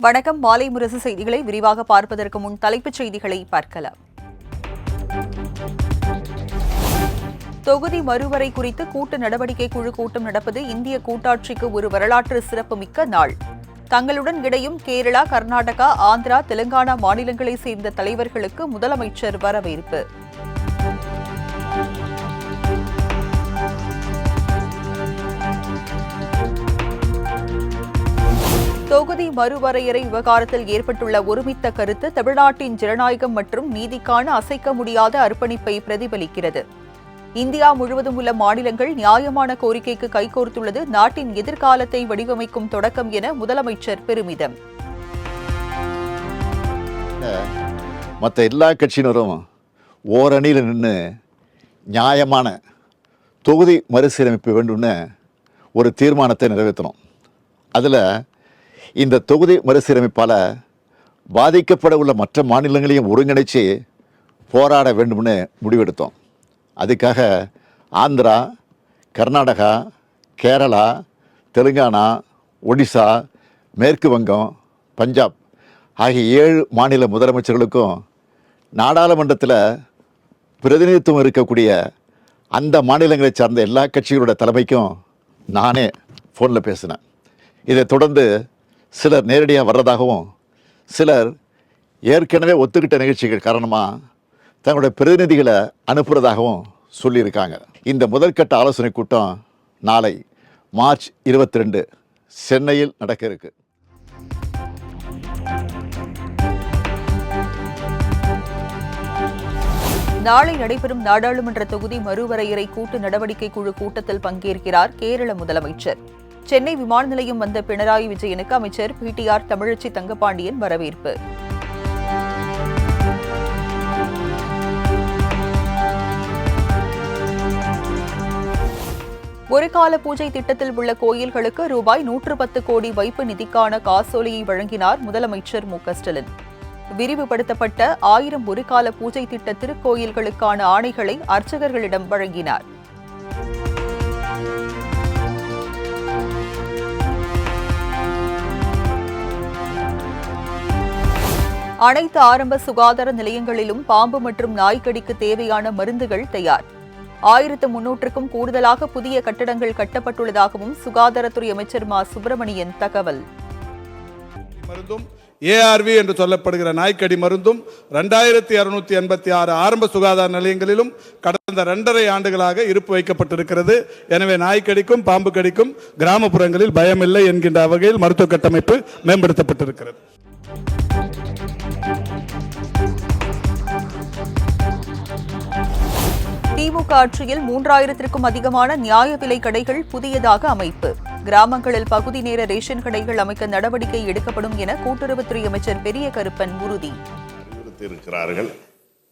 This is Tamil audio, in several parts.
வணக்கம். மாலை முரசு செய்திகளை விரிவாக பார்ப்பதற்கு முன் தலைப்புச் செய்திகளை பார்க்கலாம். தொகுதி மறுவரை குறித்து கூட்டு நடவடிக்கை குழு கூட்டம் நடப்பது இந்திய கூட்டாட்சிக்கு ஒரு வரலாற்று சிறப்புமிக்க நாள். தங்களுடன் இணையும் கேரளா, கர்நாடகா, ஆந்திரா, தெலுங்கானா மாநிலங்களைச் சேர்ந்த தலைவர்களுக்கு முதலமைச்சர் வரவேற்பு. தொகுதி மறுவரையறை விவகாரத்தில் ஏற்பட்டுள்ள ஒருமித்த கருத்து தமிழ்நாட்டின் ஜனநாயகம் மற்றும் நீதிக்கான அசைக்க முடியாத அர்ப்பணிப்பை பிரதிபலிக்கிறது. இந்தியா முழுவதும் உள்ள மாநிலங்கள் நியாயமான கோரிக்கைக்கு கைகோர்த்துள்ளது நாட்டின் எதிர்காலத்தை வடிவமைக்கும் தொடக்கம் என முதலமைச்சர் பெருமிதம். மற்ற எல்லா கட்சியினரும் ஓரணியில் நின்று நியாயமான தொகுதி மறுசீரமைப்பு வேண்டும்னு ஒரு தீர்மானத்தை நிறைவேற்றணும். அதில் இந்த தொகுதி மறுசீரமைப்பால் பாதிக்கப்பட உள்ள மற்ற மாநிலங்களையும் ஒருங்கிணைச்சு போராட வேண்டும்னு முடிவெடுத்தோம். அதுக்காக ஆந்திரா, கர்நாடகா, கேரளா, தெலுங்கானா, ஒடிசா, மேற்கு வங்கம், பஞ்சாப் ஆகிய 7 மாநில முதலமைச்சர்களுக்கும் நாடாளுமன்றத்தில் பிரதிநிதித்துவம் இருக்கக்கூடிய அந்த மாநிலங்களை சார்ந்த எல்லா கட்சிகளோட தலைமைக்கும் நானே ஃபோனில் பேசினேன். இதை தொடர்ந்து சிலர் நேரடியாக வர்றதாகவும் சிலர் ஏற்கனவே ஒத்துக்கிட்ட நிகழ்ச்சிகள் காரணமாக தங்களுடைய பிரதிநிதிகளை அனுப்புறதாகவும் சொல்லியிருக்காங்க. இந்த முதற்கட்ட ஆலோசனை கூட்டம் நாளை மார்ச் 22 சென்னையில் நடக்க இருக்கு. நாளை நடைபெறும் நாடாளுமன்ற தொகுதி மறுவரையறை கூட்டு நடவடிக்கை குழு கூட்டத்தில் பங்கேற்கிறார் கேரள முதலமைச்சர். சென்னை விமான நிலையம் வந்த பினராயி விஜயனுக்கு அமைச்சர் பிடிஆர் தமிழச்சி தங்கபாண்டியன் வரவேற்பு. ஒரு கால பூஜை திட்டத்தில் உள்ள கோயில்களுக்கு ரூபாய் 110 கோடி வைப்பு நிதிக்கான காசோலையை வழங்கினார் முதலமைச்சர் மு.க.ஸ்டாலின். விரிவுபடுத்தப்பட்ட 1000 ஒரு கால பூஜை திட்ட திருக்கோயில்களுக்கான ஆணைகளை அர்ச்சகர்களிடம் வழங்கினார். அனைத்து ஆரம்ப சுகாதார நிலையங்களிலும் பாம்பு மற்றும் நாய்க்கடிக்கு தேவையான மருந்துகள் தயார். 1300க்கும் கூடுதலாக புதிய கட்டடங்கள் கட்டப்பட்டுள்ளதாகவும் சுகாதாரத்துறை அமைச்சர் மா. சுப்பிரமணியன் தகவல். மருந்தும் ஏஆர்வி என்று சொல்லப்படுகிற நாய்க்கடி மருந்தும் 2686 ஆரம்ப சுகாதார நிலையங்களிலும் கடந்த 2.5 ஆண்டுகளாக இருப்பு வைக்கப்பட்டிருக்கிறது. எனவே நாய்க்கடிக்கும் பாம்பு கடிக்கும் கிராமப்புறங்களில் பயமில்லை என்கின்ற வகையில் மருத்துவ கட்டமைப்பு மேம்படுத்தப்பட்டிருக்கிறது. திமுக ஆட்சியில் 3000க்கும் அதிகமான நியாய விலை கடைகள் புதியதாக அமைப்பு. கிராமங்களில் பகுதி நேர ரேஷன் கடைகள் அமைக்க நடவடிக்கை எடுக்கப்படும் என கூட்டுறவுத்துறை அமைச்சர் பெரிய கருப்பன் உறுதி. இருக்கிறார்கள்.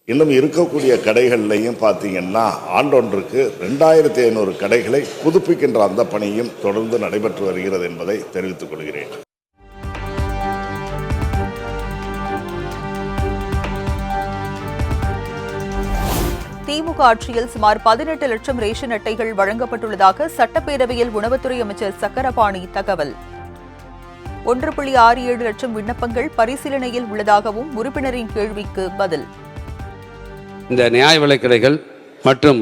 இன்னும் இருக்கக்கூடிய கடைகள்லையும் பார்த்தீங்கன்னா ஆண்டொன்றுக்கு 2500 கடைகளை புதுப்பிக்கின்ற அந்த பணியும் தொடர்ந்து நடைபெற்று வருகிறது என்பதை தெரிவித்துக் கொள்கிறேன். திமுக ஆட்சியில் சுமார் 18 லட்சம் ரேஷன் அட்டைகள் வழங்கப்பட்டுள்ளதாக சட்டப்பேரவையில் உணவுத்துறை அமைச்சர் சக்கரபாணி தகவல். 1.67 லட்சம் விண்ணப்பங்கள் பரிசீலனையில் உள்ளதாகவும் உறுப்பினரின் கேள்விக்கு பதில். இந்த நியாய விலைக் கடைகள் மற்றும்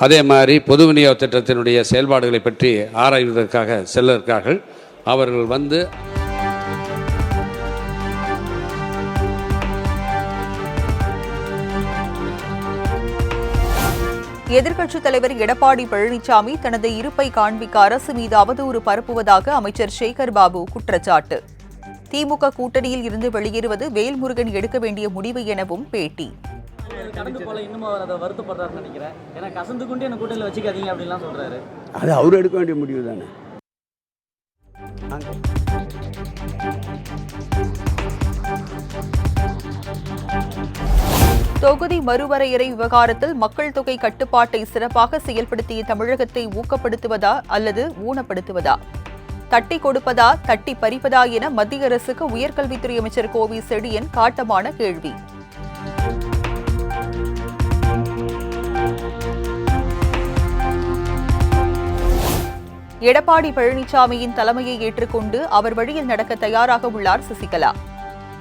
அதே மாதிரி பொது விநியோக திட்டத்தினுடைய செயல்பாடுகளை பற்றி ஆராய்வதற்காக செல்ல அவர்கள் வந்து எதிர்க்கட்சித் தலைவர் எடப்பாடி பழனிசாமி தனது இருப்பை காண்பிக்க அரசு மீது அவதூறு பரப்புவதாக அமைச்சர் சேகர் பாபு குற்றச்சாட்டு. திமுக கூட்டணியில் இருந்து வெளியேறுவது வேல்முருகன் எடுக்க வேண்டிய முடிவு எனவும் பேட்டி. அது அவர் எடுக்க வேண்டிய முடிவு தானே. தொகுதி மறுவரையறை விவகாரத்தில் மக்கள் தொகை கட்டுப்பாட்டை சிறப்பாக செயல்படுத்திய தமிழகத்தை ஊக்கப்படுத்துவதா அல்லது ஊனப்படுத்துவதா, தட்டி கொடுப்பதா தட்டி பறிப்பதா என மத்திய அரசுக்கு உயர்கல்வித்துறை அமைச்சர் கோவி செழியன் காட்டமான கேள்வி. எடப்பாடி பழனிசாமியின் தலைமையை ஏற்றுக்கொண்டு அவர் வழியில் நடக்க தயாராக உள்ளார் சசிகலா.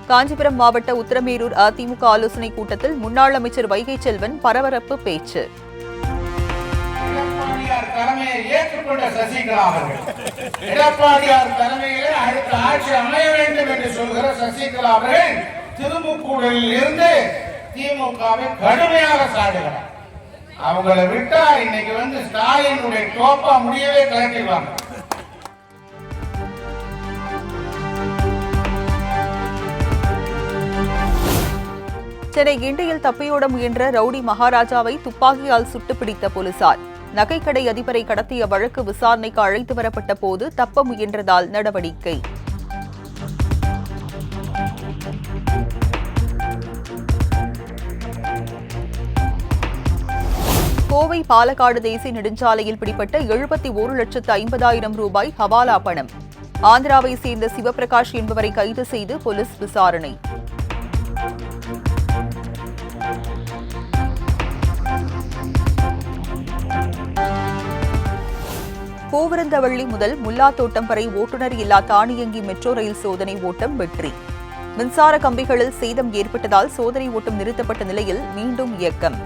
காஞ்சிபுரம் மாவட்ட உத்தரமேரூர் அதிமுக ஆலோசனைக் கூட்டத்தில் முன்னாள் அமைச்சர் வைகை செல்வன் பரபரப்பு பேச்சு. தலைமையை ஏற்றுக்கொண்ட சசிகலா அவர்கள் எடப்பாடியார் தலைமையிலே அடுத்த ஆட்சி அமைய வேண்டும் என்று சொல்கிற சசிகலா அவர்கள் திருமுக்கூடலில் இருந்து திமுகவை கடுமையாக சாடுகிறார். அவங்களை விட்டா இன்னைக்கு ஸ்டாலினுடைய டோப்பா முடியவே கலட்டிடுவாங்க. சென்னை கிண்டியில் தப்பியோட முயன்ற ரவுடி மகாராஜாவை துப்பாக்கியால் சுட்டு பிடித்த போலீசார். நகைக்கடை அதிபரை கடத்திய வழக்கு விசாரணைக்கு அழைத்து வரப்பட்ட போது தப்ப முயன்றதால் நடவடிக்கை. கோவை பாலக்காடு தேசிய நெடுஞ்சாலையில் பிடிப்பட்ட 71,50,000 ரூபாய் ஹவாலா பணம். ஆந்திராவை சேர்ந்த சிவபிரகாஷ் என்பவரை கைது செய்து போலீஸ் விசாரணை. பூவிருந்தவள்ளி முதல் முல்லாத்தோட்டம் வரை ஓட்டுநர் இல்லா தானியங்கி மெட்ரோ ரயில் சோதனை ஓட்டம் வெற்றி. மின்சார கம்பிகளில் சேதம் ஏற்பட்டதால் சோதனை ஓட்டம் நிறுத்தப்பட்ட நிலையில் மீண்டும் இயக்கம்.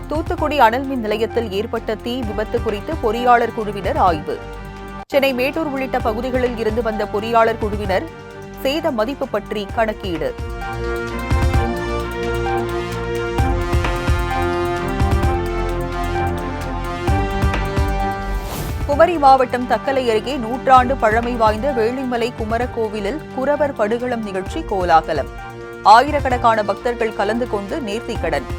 தூத்துக்குடி அனல் மின் நிலையத்தில் ஏற்பட்ட தீ விபத்து குறித்து பொறியாளர் குழுவினர் ஆய்வு. சென்னை மேட்டூர் உள்ளிட்ட பகுதிகளில் இருந்து வந்த பொறியாளர் குழுவினர் சேத மதிப்பு பற்றி கணக்கீடு. குமரி மாவட்டம் தக்கலை அருகே 100 ஆண்டு பழமை வாய்ந்த வேளிமலை குமரகோவிலில் குரவர் படுகளம் நிகழ்ச்சி கோலாகலம். ஆயிரக்கணக்கான பக்தர்கள் கலந்து கொண்டு நேர்த்திக்கடன்.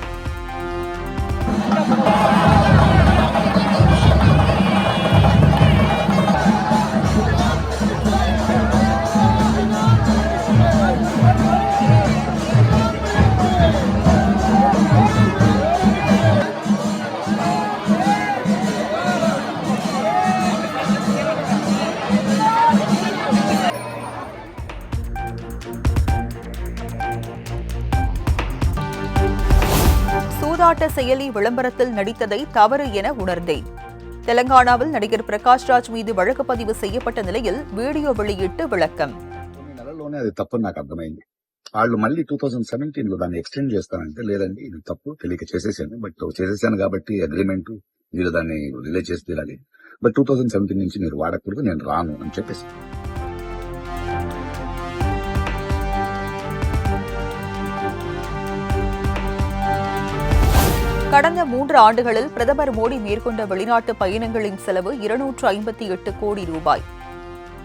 சூதாட்ட செயலி விளம்பரத்தில் நடித்ததை தவறு என உணர்ந்தேன். தெலங்கானாவில் நடிகர் பிரகாஷ்ராஜ் மீது வழக்கு பதிவு செய்யப்பட்ட நிலையில் வீடியோ வெளியிட்டு విளకం. అది తప్పు నాకు అర్థమైంది. వాళ్ళు మళ్ళీ 2017లో దాన్ని ఎక్స్టెండ్ చేస్తానంటే లేదండి ఇది తప్పు తెలియక చేసేసాను. బట్ చేసేసాను కాబట్టి అగ్రిమెంట్ మీరు దాన్ని రిలీజ్ చేసి తీరాలి. బట్ 2017 నుంచి మీరు వాడకూడదు, నేను రాను అని చెప్పేసి. கடந்த 3 ஆண்டுகளில் பிரதமர் மோடி மேற்கொண்ட வெளிநாட்டு பயணங்களின் செலவு 258 கோடி ரூபாய்.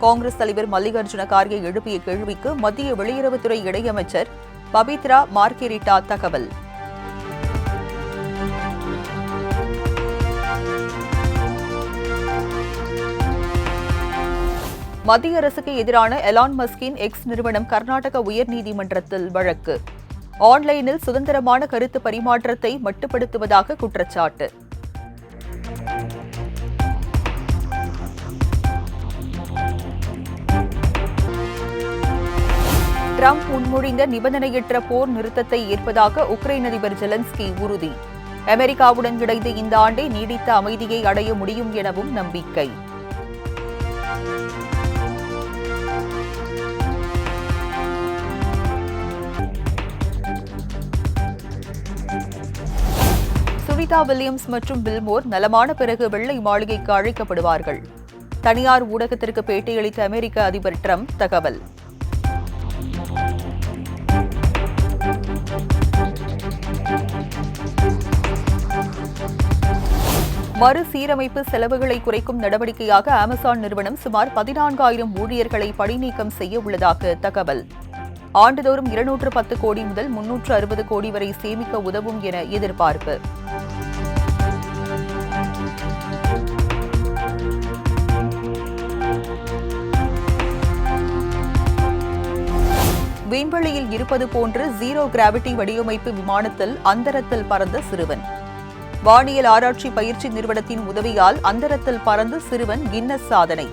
காங்கிரஸ் தலைவர் மல்லிகார்ஜுன கார்கே எழுப்பிய கேள்விக்கு மத்திய வெளியுறவுத்துறை இணையமைச்சர் பபித்ரா மார்கெரிட்டா தகவல். மத்திய அரசுக்கு எதிரான எலான் மஸ்கின் எக்ஸ் நிறுவனம் கர்நாடக உயர்நீதிமன்றத்தில் வழக்கு. ஆன்லைனில் சுதந்திரமான கருத்து பரிமாற்றத்தை மட்டுப்படுத்துவதாக குற்றச்சாட்டு. ட்ரம்ப் முன்மொழிந்த நிபந்தனையற்ற போர் நிறுத்தத்தை ஏற்பதாக உக்ரைன் அதிபர் ஜெலன்ஸ்கி உறுதி. அமெரிக்காவுடன் இணைந்து இந்த ஆண்டே நீடித்த அமைதியை அடைய முடியும் எனவும் நம்பிக்கை. சுனிதா வில்லியம்ஸ் மற்றும் பில்மோர் நலமான பிறகு வெள்ளை மாளிகைக்கு அழைக்கப்படுவார்கள். தனியார் ஊடகத்திற்கு பேட்டியளித்த அமெரிக்க அதிபர் ட்ரம்ப் தகவல். மறுசீரமைப்பு செலவுகளை குறைக்கும் நடவடிக்கையாக அமேசான் நிறுவனம் சுமார் 14,000 ஊழியர்களை பணிநீக்கம் செய்ய உள்ளதாக தகவல். ஆண்டுதோறும் 210 கோடி முதல் 360 கோடி வரை சேமிக்க உதவும் என எதிர்பார்ப்பு. விண்வெளியில் இருப்பது போன்று ஜீரோ கிராவிட்டி வடிவமைப்பு விமானத்தில் அந்தரத்தில் பறந்த சிறுவன். வானியல் ஆராய்ச்சி பயிற்சி நிறுவனத்தின் உதவியால் அந்தரத்தில் பறந்த சிறுவன் கின்னஸ் சாதனை.